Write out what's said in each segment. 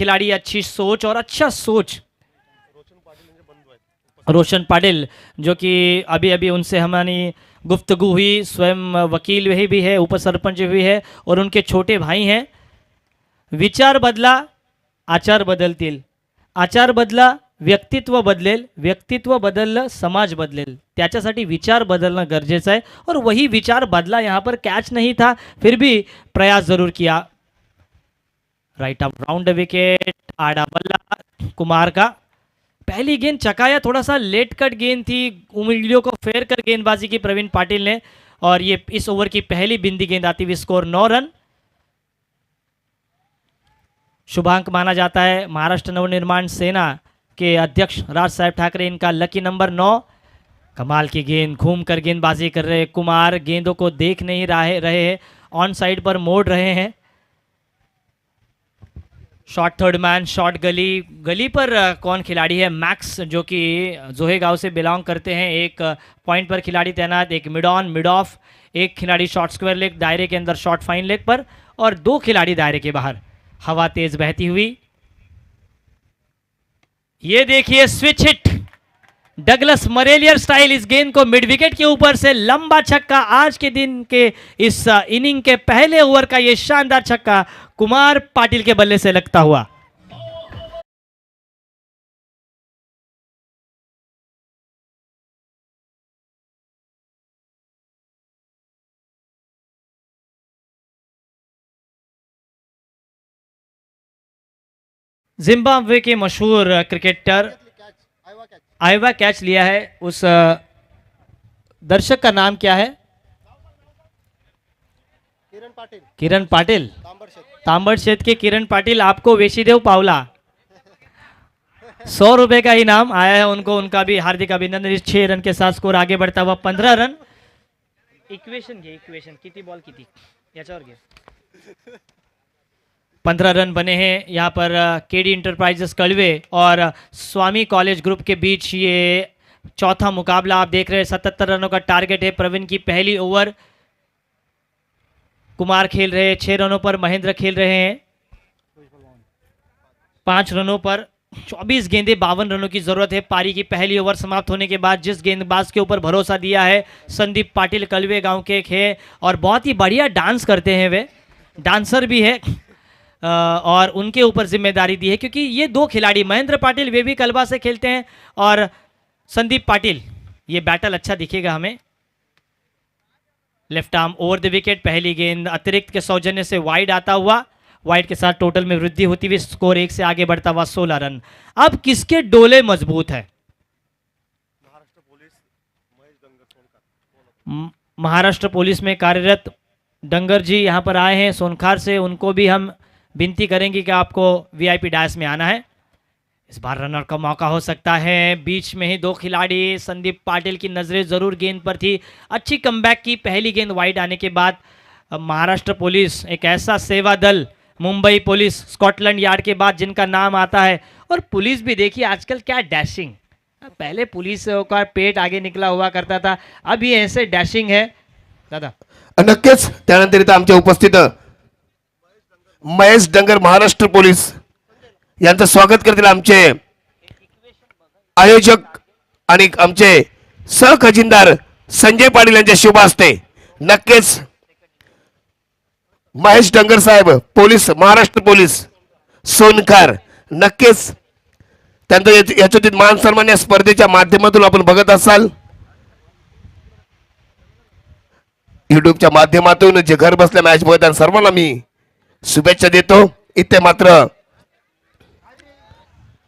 खिलाड़ी, अच्छी सोच और अच्छा सोच। रोशन पाटिल जो कि अभी अभी उनसे हमारी गुफ्तगू हुई, स्वयं वकील वही भी है, उप सरपंच भी है और उनके छोटे भाई हैं। विचार बदला आचार बदलतील, आचार बदला व्यक्तित्व बदलेल, व्यक्तित्व बदललं समाज बदलेल, त्याच्यासाठी विचार बदलना गरजेचं है और वही विचार बदला। यहाँ पर कैच नहीं था फिर भी प्रयास जरूर किया। राइट अप राउंड विकेट, आड़ा बल्ला कुमार का। पहली गेंद चकाया, थोड़ा सा लेट कट गेंद थी, उंगलियों को फेर कर गेंदबाजी की प्रवीण पाटिल ने और ये इस ओवर की पहली बिंदी गेंद आती हुई। Score 9 run. शुभांक माना जाता है महाराष्ट्र नवनिर्माण सेना के अध्यक्ष राज साहेब ठाकरे, इनका लकी नंबर 9। कमाल की गेंद, घूम कर गेंदबाजी कर रहे कुमार, गेंदों को देख नहीं रहे हैं, ऑन साइड पर मोड़ रहे हैं। शॉट थर्ड मैन, शॉट गली, गली पर कौन खिलाड़ी है? मैक्स जो कि जोहे गांव से बिलोंग करते हैं। एक पॉइंट पर खिलाड़ी तैनात, एक मिड ऑन मिड ऑफ, एक खिलाड़ी शॉर्ट स्क्वायर लेग दायरे के अंदर शॉर्ट फाइन लेग पर और 2 खिलाड़ी दायरे के बाहर। हवा तेज बहती हुई, ये देखिए स्विच हिट, डगलस मरेलियर स्टाइल। इस गेंद को मिड विकेट के ऊपर से लंबा छक्का, आज के दिन के इस इनिंग के पहले ओवर का ये शानदार छक्का कुमार पाटिल के बल्ले से लगता हुआ। जिम्बाब्वे के मशहूर क्रिकेटर आयवा कैच लिया है। उस दर्शक का नाम क्या है? किरण पाटिल, तांबड़ क्षेत्र के किरण पाटिल। आपको वेशीदेव पावला 100 रुपए का इनाम आया है उनको, उनका भी हार्दिक अभिनंदन। 6 रन के साथ स्कोर आगे बढ़ता हुआ 15 रन। इक्वेशन किती बॉल किती याच्यावर घे। 15 रन बने हैं यहाँ पर केडी इंटरप्राइजेस कड़वे और स्वामी कॉलेज ग्रुप के बीच। ये चौथा मुकाबला आप देख रहे हैं। 77 रनों का टारगेट है। प्रवीण की पहली ओवर, कुमार खेल रहे हैं 6 रनों पर, महेंद्र खेल रहे हैं 5 रनों पर। 24 गेंदें 52 रनों की जरूरत है। पारी की पहली ओवर समाप्त होने के बाद जिस गेंदबाज के ऊपर भरोसा दिया है संदीप पाटिल, कलवे गांव के हैं और बहुत ही बढ़िया डांस करते हैं, वे डांसर भी है और उनके ऊपर जिम्मेदारी दी है क्योंकि ये 2 खिलाड़ी महेंद्र पाटिल वे भी कलबा से खेलते हैं और संदीप पाटिल, ये बैटल अच्छा दिखेगा हमें। Left arm over the wicket, पहली गेंद अतिरिक्त के सौजन्य से वाइड आता हुआ, वाइड के साथ टोटल में वृद्धि होती हुई स्कोर 1 से आगे बढ़ता हुआ 16 रन। अब किसके डोले मजबूत है? महाराष्ट्र पुलिस में कार्यरत डंगर जी यहां पर आए हैं सोनखार से, उनको भी हम विनती करेंगे कि आपको वीआईपी डैश में आना है। इस बार रनर का मौका हो सकता है। बीच में ही 2 खिलाड़ी, संदीप पाटिल की नजरें जरूर गेंद पर थी। अच्छी कमबैक की, पहली गेंद वाइड आने के बाद महाराष्ट्र पुलिस एक ऐसा सेवा दल, मुंबई पुलिस स्कॉटलैंड यार्ड के बाद जिनका नाम आता है। और पुलिस भी देखिए आजकल क्या डैशिंग, पहले पुलिस का पेट आगे निकला हुआ करता था, अब ये ऐसे डैशिंग है दादा। नक्कीच त्यानंतर इथं आमच्या उपस्थित महेश डंगर महाराष्ट्र पोलीस यांचं स्वागत करतील आमचे आयोजक आणि आमचे सहखजिनदार संजय पाटील यांच्या शुभ हस्ते। नक्कीच महेश डंगर साहेब पोलीस महाराष्ट्र पोलीस सोनखार, नक्कीच त्यांचं याच्यातील मान सन्मान या स्पर्धेच्या माध्यमातून आपण बघत असाल। यूट्यूबच्या माध्यमातून जे घर बसल्या मॅच बघतात सर्वांना मी शुभेच्छा देतो। इथे मात्र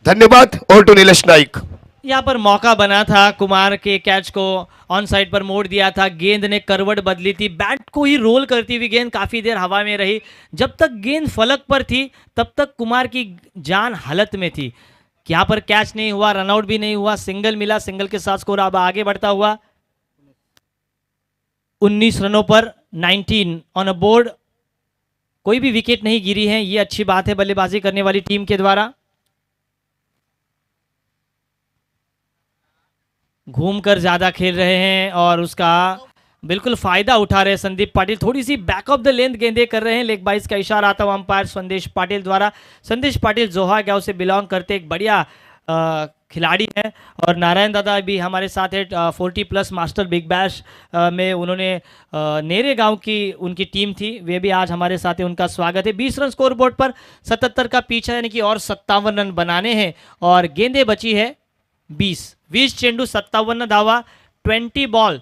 धन्यवाद। Over to Nilesh Naik. यहाँ पर मौका बना था, कुमार के कैच को ऑन साइड पर मोड़ दिया था, गेंद ने करवट बदली थी, बैट को ही रोल करती हुई गेंद काफी देर हवा में रही। जब तक गेंद फलक पर थी तब तक कुमार की जान हालत में थी। यहाँ पर कैच नहीं हुआ, रनआउट भी नहीं हुआ, सिंगल मिला, सिंगल के साथ स्कोर अब आगे बढ़ता हुआ 19 रनों पर 19 ऑन अ बोर्ड। कोई भी विकेट नहीं गिरी है, ये अच्छी बात है बल्लेबाजी करने वाली टीम के द्वारा। घूमकर ज्यादा खेल रहे हैं और उसका बिल्कुल फायदा उठा रहे हैं संदीप पाटिल, थोड़ी सी बैक ऑफ द लेंथ गेंदे कर रहे हैं, लेग बाइस का इशारा आता हुआ अंपायर संदेश पाटिल द्वारा। संदेश पाटिल जोहा गांव से बिलोंग करते एक बढ़िया खिलाड़ी हैं, और नारायण दादा भी हमारे साथ है। 40+ मास्टर बिग बैश में उन्होंने नेरे गांव की उनकी टीम थी, वे भी आज हमारे साथ है, उनका स्वागत है। 20 रन स्कोर बोर्ड पर, 77 का पीछा, यानी कि और 57 रन बनाने हैं, और गेंदे बची है 20 चेंडू 57 धावा, 20 बॉल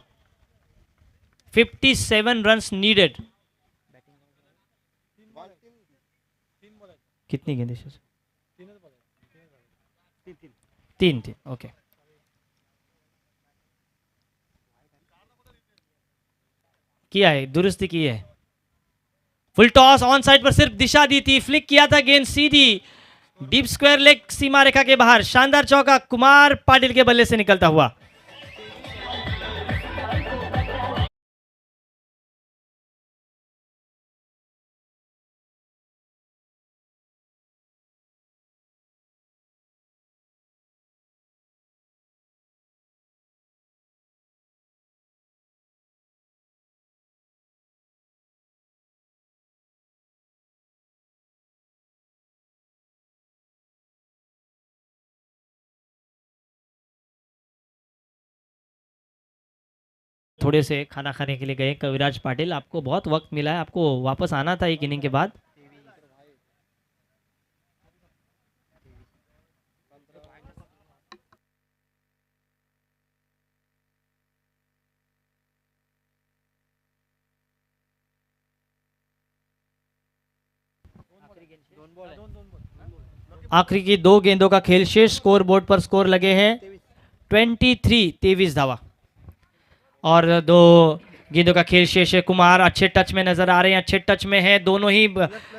57 रन्स नीडेड। कितनी गेंदें? तीन, ओके। किया है, दुरुस्ती की है। फुल टॉस ऑन साइड पर सिर्फ दिशा दी थी, फ्लिक किया था, गेंद सीधी डीप स्क्वायर लेग सीमा रेखा के बाहर। शानदार चौका कुमार पाटिल के बल्ले से निकलता हुआ। थोड़े से खाना खाने के लिए गए कविराज पाटिल, आपको बहुत वक्त मिला है, आपको वापस आना था एक इनिंग के बाद। आखिरी की 2 गेंदों का खेल शेष, स्कोर बोर्ड पर स्कोर लगे हैं 23 धावा, और 2 गेंदों का खेल शेष है। कुमार अच्छे टच में नजर आ रहे हैं, अच्छे टच में है, दोनों ही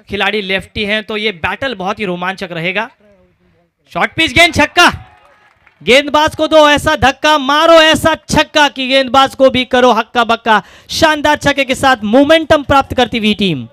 खिलाड़ी लेफ्टी हैं, तो ये बैटल बहुत ही रोमांचक रहेगा। शॉर्ट पिच गेंद, छक्का। गेंदबाज को दो ऐसा धक्का, मारो ऐसा छक्का कि गेंदबाज को भी करो हक्का बक्का। शानदार छक्के के साथ मोमेंटम प्राप्त करती हुई टीम।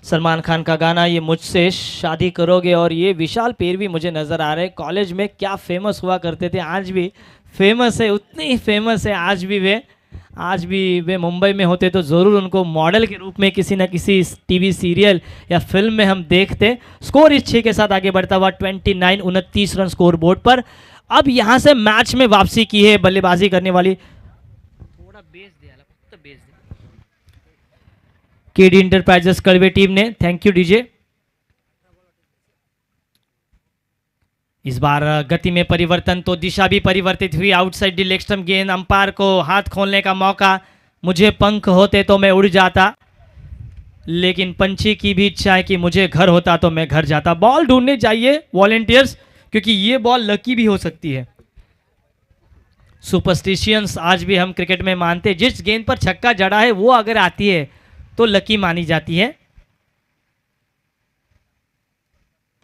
सलमान खान का गाना ये मुझसे शादी करोगे, और ये विशाल पेर भी मुझे नज़र आ रहे हैं। कॉलेज में क्या फेमस हुआ करते थे, आज भी फेमस है, उतने ही फेमस है आज भी वे मुंबई में होते तो ज़रूर उनको मॉडल के रूप में किसी न किसी टीवी सीरियल या फिल्म में हम देखते। स्कोर इस 6 के साथ आगे बढ़ता हुआ 29 रन स्कोर बोर्ड पर। अब यहाँ से मैच में वापसी की है बल्लेबाजी करने वाली, थोड़ा बेस दिया केडी इंटरप्राइजेस कड़वे टीम ने। Thank you DJ. इस बार गति में परिवर्तन तो दिशा भी परिवर्तित हुई। आउटसाइड दी लेग स्टंप गेंद, अंपायर को हाथ खोलने का मौका। मुझे पंख होते तो मैं उड़ जाता, लेकिन पंछी की भी इच्छा है कि मुझे घर होता तो मैं घर जाता। बॉल ढूंढने चाहिए वॉलेंटियर्स, क्योंकि ये बॉल लकी भी हो सकती है। सुपरस्टिशियंस आज भी हम क्रिकेट में मानते हैं, जिस गेंद पर छक्का जड़ा है वो अगर आती है तो लकी मानी जाती है।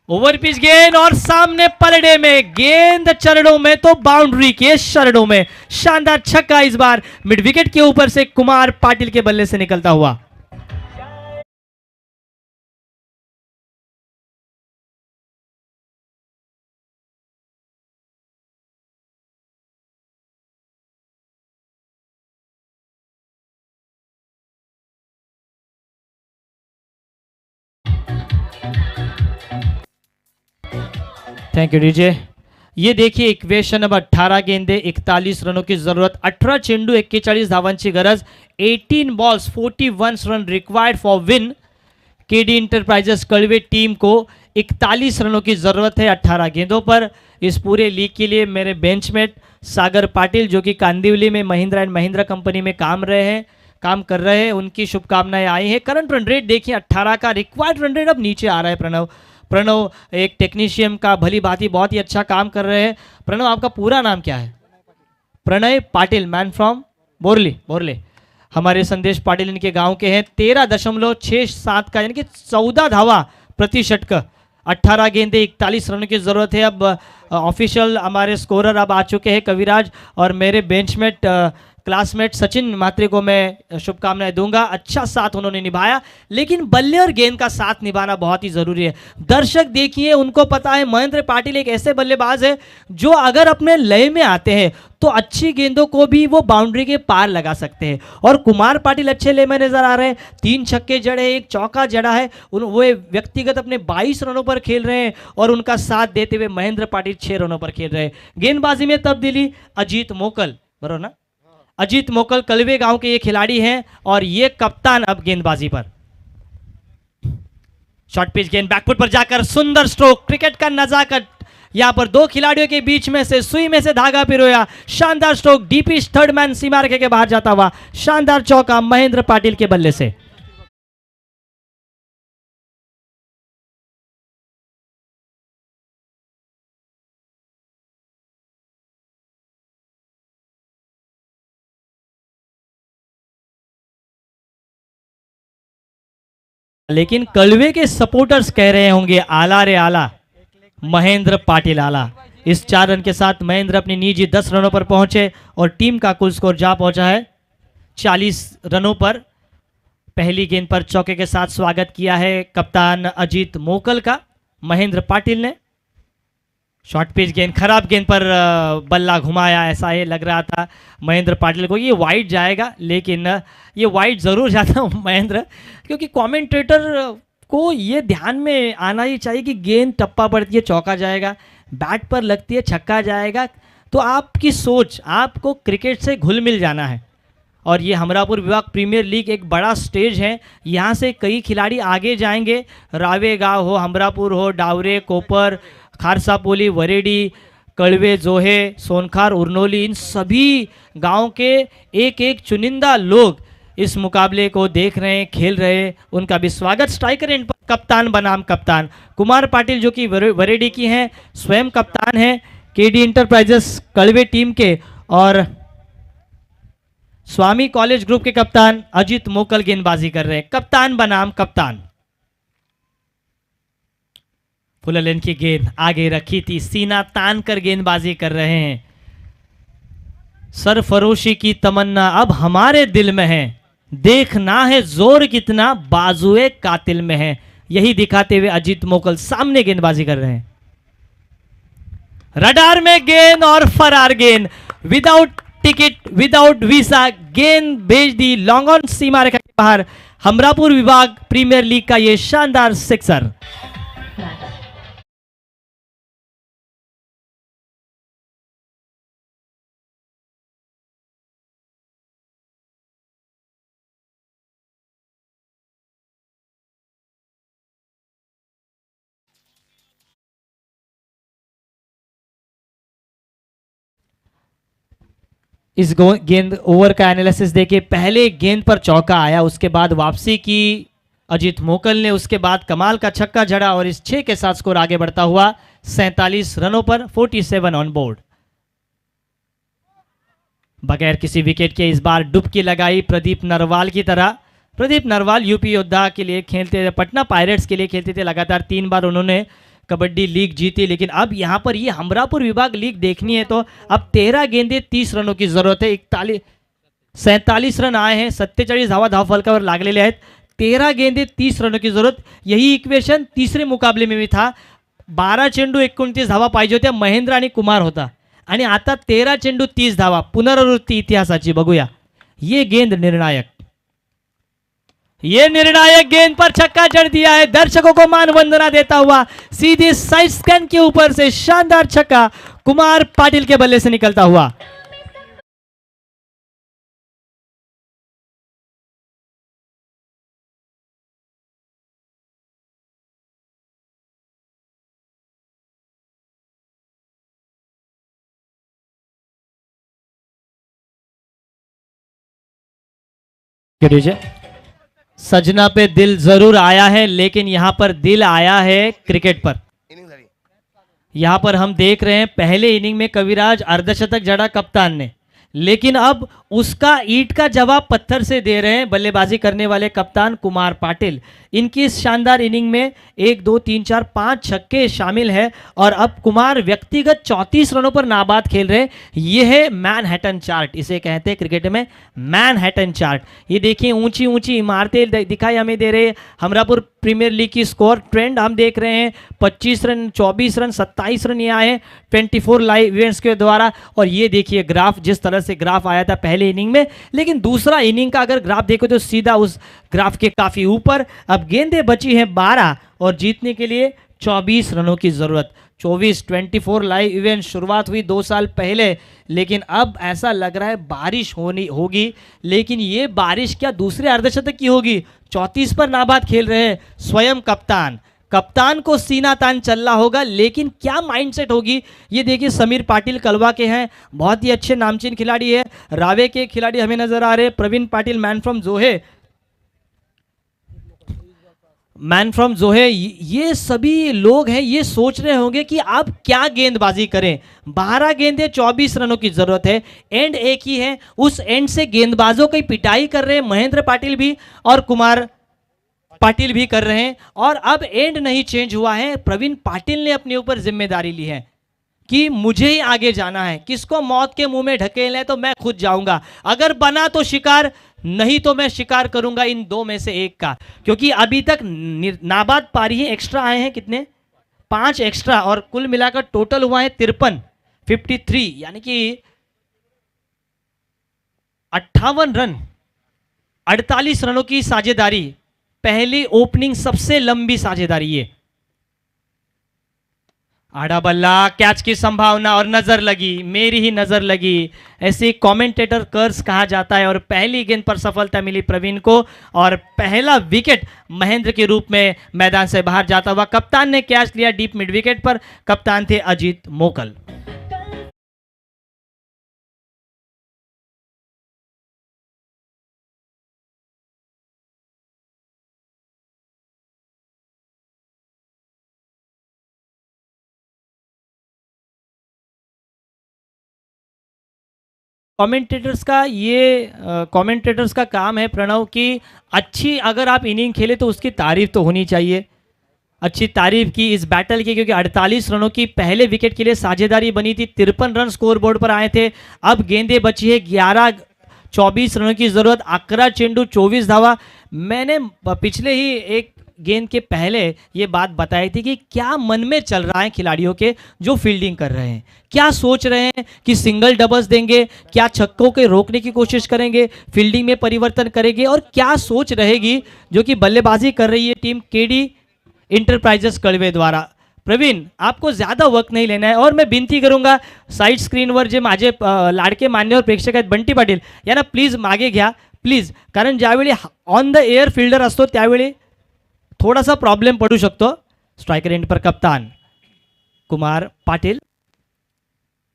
ओवर पिच गेंद, और सामने पलड़े में गेंद, चरणों में तो बाउंड्री के शरणों में। शानदार छक्का इस बार मिड विकेट के ऊपर से कुमार पाटिल के बल्ले से निकलता हुआ। Thank you DJ. ये देखिए इक्वेशन नंबर 18 गेंदे 41 रनों की जरूरत, 18 चेंडू 41 धावांची गरज, 18 balls 41 run required for win. KD enterprises कड़वे टीम को 41 रनों की जरूरत है 18 गेंदों पर। इस पूरे लीग के लिए मेरे बेंचमेट सागर पाटिल, जो कि कांदिवली में महिंद्रा एंड महिंद्रा कंपनी में काम कर रहे हैं, उनकी शुभकामनाएं आई हैं। करंट रन रेट देखिए 18 का, रिक्वायर्ड रन रेट अब नीचे आ रहा है। प्रणव एक टेक्नीशियन का भली भांति बहुत ही अच्छा काम कर रहे हैं। प्रणव, आपका पूरा नाम क्या है? Pranay Patil, man from Borle. हमारे संदेश पाटिल इनके गांव के हैं। 13.67 का, यानी कि 14 धावा प्रति षटक, 18 गेंदे 41 रन की जरूरत है। अब ऑफिशियल हमारे स्कोरर अब आ चुके हैं कविराज, और मेरे बेंचमेट क्लासमेट सचिन मात्रे को मैं शुभकामनाएं दूंगा। अच्छा साथ उन्होंने निभाया, लेकिन बल्ले और गेंद का साथ निभाना बहुत ही जरूरी है। दर्शक देखिए, उनको पता है महेंद्र पाटिल एक ऐसे बल्लेबाज है जो अगर अपने लय में आते हैं तो अच्छी गेंदों को भी वो बाउंड्री के पार लगा सकते हैं। और कुमार पाटिल अच्छे लय में नजर आ रहे हैं, 3 छक्के जड़े, 1 चौका जड़ा है। वो व्यक्तिगत अपने 22 रनों पर खेल रहे हैं और उनका साथ देते हुए महेंद्र पाटिल 6 रनों पर खेल रहे हैं। गेंदबाजी में तब्दीली, अजीत मोकल, बरोबर ना, अजीत मोकल कलवे गांव के ये खिलाड़ी हैं और ये कप्तान अब गेंदबाजी पर। शॉर्ट पिच गेंद बैकफुट पर जाकर सुंदर स्ट्रोक, क्रिकेट का नजाकत। यहां पर 2 खिलाड़ियों के बीच में से सुई में से धागा पिरोया, शानदार स्ट्रोक, डीपी थर्ड मैन सीमा रेखा के बाहर जाता हुआ शानदार चौका महेंद्र पाटिल के बल्ले से। लेकिन कलवे के सपोर्टर्स कह रहे होंगे आला रे आला, महेंद्र पाटिल आला। इस 4 रन के साथ महेंद्र अपनी निजी 10 रनों पर पहुंचे और टीम का कुल स्कोर जा पहुंचा है 40 रनों पर। पहली गेंद पर चौके के साथ स्वागत किया है कप्तान अजीत मोकल का महेंद्र पाटिल ने। शॉर्ट पिच गेंद, खराब गेंद पर बल्ला घुमाया, ऐसा ये लग रहा था महेंद्र पाटिल को ये वाइड जाएगा, लेकिन ये वाइड ज़रूर जाता महेंद्र, क्योंकि कमेंटेटर को ये ध्यान में आना ही चाहिए कि गेंद टप्पा पड़ती है चौका जाएगा, बैट पर लगती है छक्का जाएगा। तो आपकी सोच, आपको क्रिकेट से घुल मिल जाना है। और ये हमरापुर विभाग प्रीमियर लीग एक बड़ा स्टेज है, यहाँ से कई खिलाड़ी आगे जाएंगे। रावे गांव हो, हमरापुर हो, डावरे, कोपर, खारसापोली, वरेडी, कड़वे, जोहे, सोनखार, उरनोली, इन सभी गांव के एक एक चुनिंदा लोग इस मुकाबले को देख रहे हैं, खेल रहे हैं। उनका भी स्वागत। स्ट्राइकर एंड पर कप्तान बनाम कप्तान कुमार पाटिल जो कि वरेडी की हैं, स्वयं कप्तान हैं केडी इंटरप्राइजेस कड़वे टीम के, और स्वामी कॉलेज ग्रुप के कप्तान अजीत मोकल गेंदबाजी कर रहे हैं। कप्तान बनाम कप्तान। फुल लेन की गेंद आगे रखी थी, सीना तान कर गेंदबाजी कर रहे हैं। सरफरोशी की तमन्ना अब हमारे दिल में है, देखना है जोर कितना बाजुए कातिल में है, यही दिखाते हुए अजीत मोकल सामने गेंदबाजी कर रहे हैं। रडार में गेंद और फरार गेंद, विदाउट टिकट, विदाउट वीसा गेंद भेज दी लॉन्ग ऑन सीमा रेखा के बाहर। हमरापुर विभाग प्रीमियर लीग का यह शानदार सिक्सर। इस गेंद ओवर का एनालिसिस देखिए, पहले गेंद पर चौका आया, उसके बाद वापसी की अजीत मोकल ने, उसके बाद कमाल का छक्का जड़ा और इस 6 के साथ स्कोर आगे बढ़ता हुआ 47 रनों पर 47 ऑन बोर्ड। बगैर किसी विकेट के इस बार डुबकी लगाई प्रदीप नरवाल की तरह। प्रदीप नरवाल यूपी योद्धा के लिए खेलते थे, पटना पायरेट्स के लिए खेलते थे, लगातार 3 बार उन्होंने कबड्डी लीग जीती। लेकिन अब यहाँ पर ये हमरापुर विभाग लीग देखनी है तो अब 13 गेंदे 30 रनों की जरूरत है। 47 रन आए हैं, 47 धावा धाव फलकावर लागलेले आहेत। 13 गेंदे 30 रनों की जरूरत, यही इक्वेशन तीसरे मुकाबले में भी था। 12 चेंडू 29 धावा पाहिजे होत्या, महेंद्र आणि कुमार होता, आणि आता 13 चेंडू 30 धावा। पुनरावृत्ती इतिहासाची बघूया, ये गेंद निर्णायक, ये निर्णायक गेंद पर छक्का जड़ दिया है। दर्शकों को मान वंदना देता हुआ सीधे साइड स्कैन के ऊपर से शानदार छक्का कुमार पाटिल के बल्ले से निकलता हुआ। सजना पे दिल जरूर आया है, लेकिन यहां पर दिल आया है क्रिकेट पर। यहां पर हम देख रहे हैं पहले इनिंग में कविराज अर्धशतक जड़ा कप्तान ने, लेकिन अब उसका ईंट का जवाब पत्थर से दे रहे हैं बल्लेबाजी करने वाले कप्तान कुमार पाटिल। इनकी इस शानदार इनिंग में 1 2 3 4 5 छक्के शामिल है और अब कुमार व्यक्तिगत 34 रनों पर नाबाद खेल रहे हैं। ये है मैनहट्टन चार्ट, इसे कहते हैं क्रिकेट में मैनहट्टन चार्ट। ये देखिए ऊंची ऊंची इमारतें दिखाई हमें दे रहे हैं। हमरापुर प्रीमियर लीग की स्कोर ट्रेंड हम देख रहे हैं, 25 रन 24 रन 27 रन ये आए हैं 24 लाइव इवेंट्स के द्वारा। और ये देखिए ग्राफ, जिस तरह से ग्राफ आया था पहले इनिंग में, लेकिन दूसरा इनिंग का अगर ग्राफ देखो तो सीधा उस ग्राफ के काफी ऊपर। अब गेंदें बची हैं 12 और जीतने के लिए 24 रनों की जरूरत। 24 लाइव इवेंट शुरुआत हुई 2 साल पहले, लेकिन अब ऐसा लग रहा है बारिश होगी। लेकिन ये बारिश क्या दूसरे अर्धशतक की होगी? 34 पर नाबाद खेल रहे हैं स्वयं कप्तान को सीना तान चलना होगा, लेकिन क्या माइंडसेट होगी ये देखिए। समीर पाटिल कलवा के हैं, बहुत ही अच्छे नामचीन खिलाड़ी है। रावे के खिलाड़ी हमें नजर आ रहे हैं, प्रवीण पाटिल मैन फ्रॉम जोहे, ये सभी लोग हैं। ये सोच रहे होंगे कि अब क्या गेंदबाजी करें। 12 गेंदें 24 रनों की जरूरत है, एंड एक ही है, उस एंड से गेंदबाजों की पिटाई कर रहे हैं महेंद्र पाटिल भी और कुमार पाटिल भी कर रहे हैं। और अब एंड नहीं चेंज हुआ है, प्रवीण पाटिल ने अपने ऊपर जिम्मेदारी ली है कि मुझे ही आगे जाना है, किसको मौत के मुंह में ढकेलना है तो मैं खुद जाऊंगा, अगर बना तो शिकार, नहीं तो मैं शिकार करूंगा इन 2 में से एक का। क्योंकि अभी तक नाबाद पारी है, एक्स्ट्रा आए हैं कितने? 5 एक्स्ट्रा, और कुल मिलाकर टोटल हुआ है 53, यानी कि 58 रन 48 रनों की साझेदारी। पहली ओपनिंग सबसे लंबी साझेदारी ये। आड़ा बल्ला, कैच की संभावना और नजर लगी, मेरी ही नजर लगी, ऐसे कमेंटेटर कर्स कहा जाता है। और पहली गेंद पर सफलता मिली प्रवीण को और पहला विकेट महेंद्र के रूप में मैदान से बाहर जाता हुआ। कप्तान ने कैच लिया डीप मिड विकेट पर, कप्तान थे अजीत मोकल। कमेंटेटर्स का काम है प्रणव कि अच्छी अगर आप इनिंग खेले तो उसकी तारीफ तो होनी चाहिए। अच्छी तारीफ की इस बैटल की, क्योंकि 48 रनों की पहले विकेट के लिए साझेदारी बनी थी, 53 रन स्कोर बोर्ड पर आए थे। अब गेंदें बची है 11, 24 रनों की जरूरत, 11 चेंडू 24 धावा। मैंने पिछले ही एक गेंद के पहले ये बात बताई थी कि क्या मन में चल रहा है खिलाड़ियों के जो फील्डिंग कर रहे हैं, क्या सोच रहे हैं कि सिंगल डबल्स देंगे, क्या छक्कों के रोकने की कोशिश करेंगे, फील्डिंग में परिवर्तन करेंगे, और क्या सोच रहेगी जो कि बल्लेबाजी कर रही है टीम केडी इंटरप्राइजेस कड़वे द्वारा। प्रवीण, आपको ज्यादा वक्त नहीं लेना है, और मैं विनंती करूंगा साईड स्क्रीनवर जे माझे लाडके मान्यवर प्रेक्षक आहेत बंटी पाटील यांना प्लीज मागे घ्या प्लीज, कारण ज्यावेळी ऑन द एअर फील्डर असतो त्यावेळी थोडासा प्रॉब्लेम पडू शकतो। स्ट्राइकर एंड पर कप्तान कुमार पाटिल,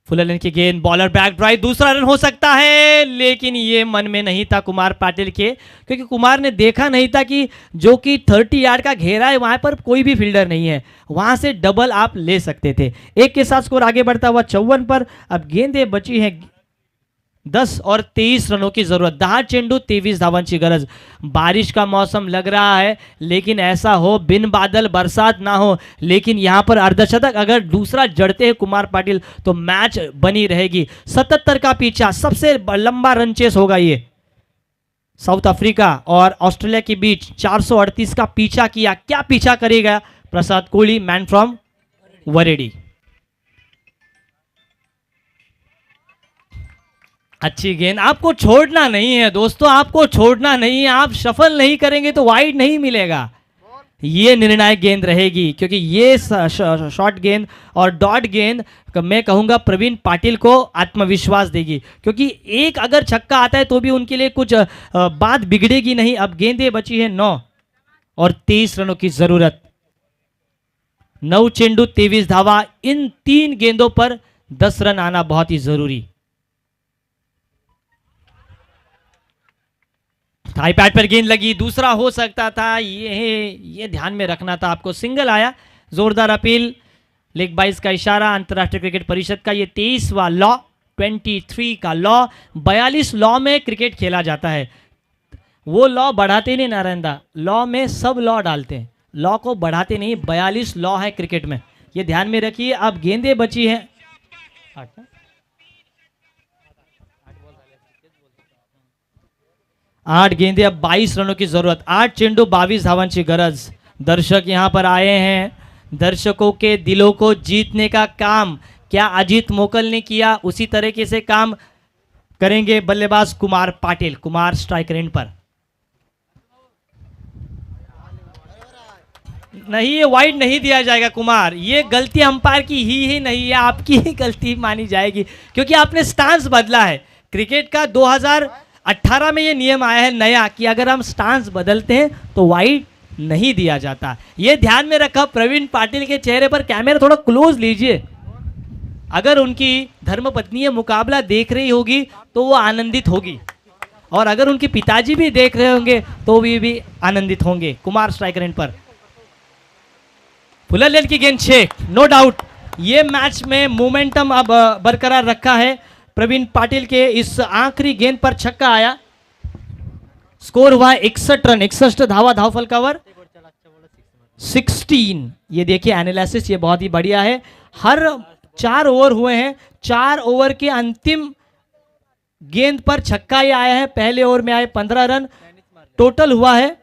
फुल की गेंद, बॉलर बैक ड्राइव, दूसरा रन हो सकता है, लेकिन ये मन में नहीं था कुमार पाटिल के, क्योंकि कुमार ने देखा नहीं था कि जो कि 30 यार्ड का घेरा है वहां पर कोई भी फील्डर नहीं है, वहां से डबल आप ले सकते थे। एक के साथ स्कोर आगे बढ़ता हुआ 54 पर। अब गेंदें बची है 10 और 23 रनों की जरूरत, 10 चेंडू 23 धावांची गरज। बारिश का मौसम लग रहा है, लेकिन ऐसा हो बिन बादल बरसात ना हो, लेकिन यहां पर अर्धशतक अगर दूसरा जड़ते हैं कुमार पाटिल तो मैच बनी रहेगी। 77 का पीछा, सबसे लंबा रन चेस होगा ये। साउथ अफ्रीका और ऑस्ट्रेलिया के बीच 438 का पीछा किया, क्या पीछा करेगा प्रसाद कोहली मैन फ्रॉम वरेडी। अच्छी गेंद, आपको छोड़ना नहीं है दोस्तों, आपको छोड़ना नहीं है, आप सफल नहीं करेंगे तो वाइड नहीं मिलेगा। ये निर्णायक गेंद रहेगी, क्योंकि ये शॉर्ट गेंद और डॉट गेंद मैं कहूंगा प्रवीण पाटिल को आत्मविश्वास देगी, क्योंकि एक अगर छक्का आता है तो भी उनके लिए कुछ बात बिगड़ेगी नहीं। अब गेंदें बची है 9 और 23 रनों की जरूरत, 9 चेंडू 23 धावा। इन 3 गेंदों पर 10 रन आना बहुत ही जरूरी। थाई पैड पर गेंद लगी, दूसरा हो सकता था, ये ध्यान में रखना था आपको। सिंगल आया, जोरदार अपील, लेग बाइस का इशारा। अंतरराष्ट्रीय क्रिकेट परिषद का ये 23वां लॉ 23 का लॉ, 42 लॉ में क्रिकेट खेला जाता है। वो लॉ बढ़ाते नहीं नारायणदा, लॉ में सब लॉ डालते हैं, लॉ को बढ़ाते नहीं। 42 लॉ है क्रिकेट में, ये ध्यान में रखिए। अब गेंदें बची हैं 8 गेंदे, अब 22 रनों की जरूरत। 8 चेंडू 22 धावांची गरज। दर्शक यहां पर आए हैं, दर्शकों के दिलों को जीतने का काम क्या अजीत मोकल ने किया, उसी तरीके से काम करेंगे बल्लेबाज कुमार पाटिल। कुमार स्ट्राइक रेंज पर नहीं, ये वाइड नहीं दिया जाएगा कुमार, ये गलती अंपायर की ही नहीं है, आपकी ही गलती मानी जाएगी, क्योंकि आपने स्टांस बदला है। क्रिकेट का 2018 में ये नियम आया है नया कि अगर हम स्टांस बदलते हैं तो वाइड नहीं दिया जाता। ये ध्यान में रखा। प्रवीण पाटिल के चेहरे पर कैमरा थोड़ा क्लोज लीजिए। अगर उनकी धर्मपत्नी ये मुकाबला देख रही होगी तो वो आनंदित होगी, और अगर उनके पिताजी भी देख रहे होंगे तो भी आनंदित होंगे। कुमार स्ट्राइक रेंज पर फुलर लेन की गेंद 6, नो डाउट ये मैच में मोमेंटम अब बरकरार रखा है। प्रवीण पाटिल के इस आखिरी गेंद पर छक्का आया। स्कोर हुआ 61 रन, 61 धावा, धावफल कवर 16। ये देखिए एनालिसिस, ये बहुत ही बढ़िया है। हर 4 ओवर हुए हैं, 4 ओवर के अंतिम गेंद पर छक्का ही आया है। पहले ओवर में आए 15 रन, टोटल हुआ है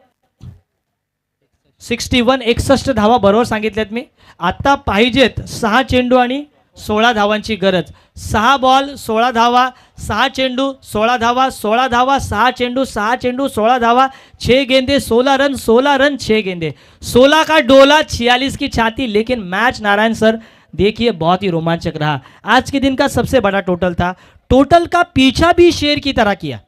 61, 61 धावा बरोबर सांगितल्यात मी। आता पाहिजेत 6 चेंडू आणि 16 धावांची गरज। 6 बॉल 16 धावा, 6 चेंडू 16 धावा, 16 धावा, 6 चेंडू 6 चेंडू 16 धावा, 6 गेंदे 16 रन, 16 रन 6 गेंदे, 16 का डोला 46 की छाती। लेकिन मैच नारायण सर देखिए बहुत ही रोमांचक रहा। आज के दिन का सबसे बड़ा टोटल था। टोटल का पीछा भी शेर की तरह किया,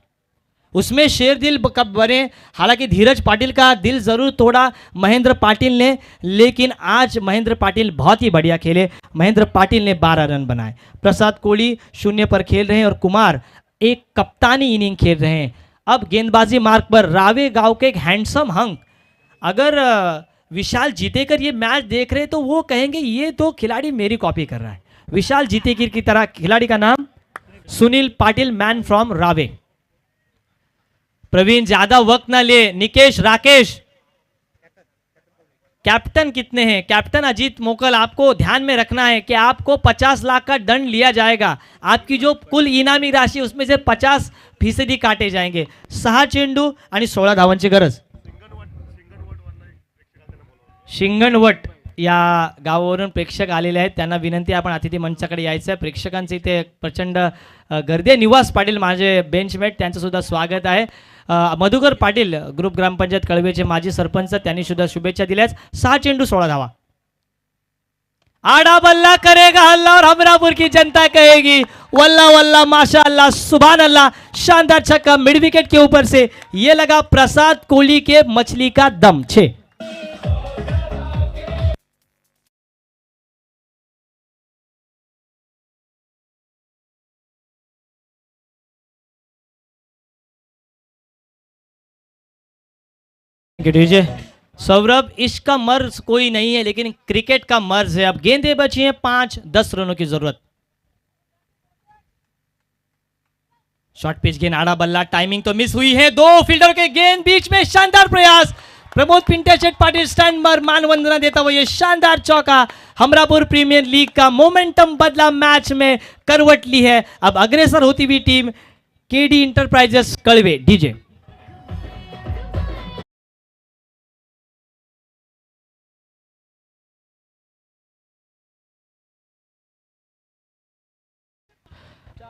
उसमें शेर दिल कब बने। हालांकि धीरज पाटिल का दिल जरूर तोड़ा महेंद्र पाटिल ने, लेकिन आज महेंद्र पाटिल बहुत ही बढ़िया खेले। महेंद्र पाटिल ने 12 रन बनाए। प्रसाद कोहली 0 पर खेल रहे हैं और कुमार एक कप्तानी इनिंग खेल रहे हैं। अब गेंदबाजी मार्ग पर रावे गांव के एक हैंडसम हंक। अगर विशाल जीतेकर ये मैच देख रहे तो वो कहेंगे ये तो खिलाड़ी मेरी कॉपी कर रहा है। विशाल जीतेकर की तरह खिलाड़ी का नाम सुनील पाटिल, मैन फ्रॉम रावे। प्रवीण ज्यादा वक्त ना ले, निकेश राकेश कैप्टन कितने हैं? कैप्टन अजीत मोकल, आपको ध्यान में रखना है कि आपको 50 लाख का दंड लिया जाएगा। आपकी जो कुल इनामी राशि उसमें से 50% काटे जाएंगे। 6 चेंडू आणि 16 धावांची गरज। शिंगणवट या गावावरून प्रेक्षक आलेले आहेत, त्यांना विनंती आपण अतिथी मंचाकडे यायचं आहे। प्रेक्षकांचे इथे प्रचंड गर्दी आहे। निवास पाटील माझे बेंचमेट, त्यांचं सुद्धा स्वागत आहे। मधुकर पाटील ग्रुप ग्रामपंचायत कळवेचे माजी सरपंच, त्यांनी सुद्धा शुभेच्छा दिल्याच। 6 चेंडू 16 धावा। आड़ा बल्ला करेगा हल्ला और हमरापुर की जनता कहेगी वल्ला वल्ला माशाअल्लाह सुभान अल्लाह। शानदार छक्का मिड विकेट के ऊपर से, ये लगा प्रसाद कोहली के मछली का दम। 6 डीजे सौरभ, इसका मर्ज कोई नहीं है लेकिन क्रिकेट का मर्ज है। अब गेंदें बची हैं 5, 10 रनों की जरूरत। शॉर्ट पिच गेंद, आड़ा बल्ला, टाइमिंग तो मिस हुई है। 2 फील्डर के गेंद बीच में, शानदार प्रयास। प्रमोद पिंटे शेठ पाटिल स्टैंड पर मानवंदना देता हुआ ये शानदार चौका। हमरापुर प्रीमियर लीग का मोमेंटम बदला, मैच में करवट ली है। अब अग्रेसर होती हुई team KD enterprises Kalwe. DJ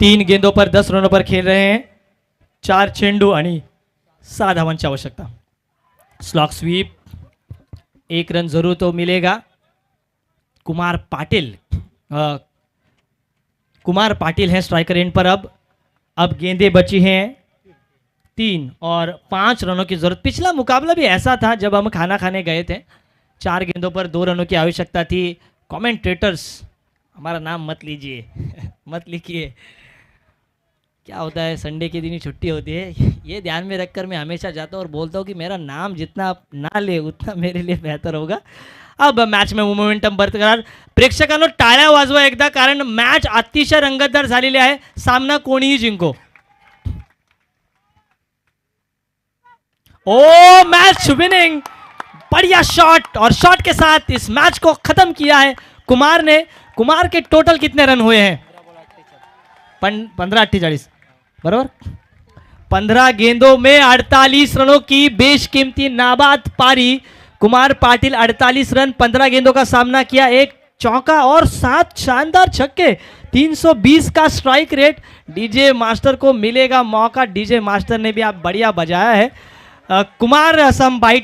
3 गेंदों पर 10 रनों पर खेल रहे हैं। 4 चेंडू आणि 6 धावांची आवश्यकता। स्लॉक स्वीप, 1 रन जरूर तो मिलेगा। कुमार पाटिल है स्ट्राइकर एंड पर। अब गेंदें बची हैं 3 और 5 रनों की जरूरत। पिछला मुकाबला भी ऐसा था जब हम खाना खाने गए थे। 4 गेंदों पर 2 रनों की आवश्यकता थी। कमेंटेटर्स, हमारा नाम मत लीजिए मत लिखिए, क्या होता है संडे के दिन ही छुट्टी होती है, ये ध्यान में रखकर मैं हमेशा जाता हूँ और बोलता हूँ कि मेरा नाम जितना आप ना ले उतना मेरे लिए बेहतर होगा। अब मॅच में मोमेंटम बरकरार. प्रेक्षकांनो टाळ्या वाजवा एकदा, कारण मॅच अतिशय रंगतदार झालेली आहे. सामना कोणीही जिंको. ओ मैच विनिंग, बढ़िया शॉट, और शॉट के साथ इस मैच को खत्म किया है कुमार ने. कुमार के टोटल कितने रन हुए हैं? 15-48 बराबर. 15 गेंदों में 48 रनों की बेशकीमती नाबाद पारी. कुमार पाटिल 48 रन, 15 गेंदों का सामना किया, एक चौका और 7 शानदार छक्के, 320 का स्ट्राइक रेट. डीजे मास्टर को मिलेगा मौका. डीजे मास्टर ने भी आप बढ़िया बजाया है. कुमार असम बाइट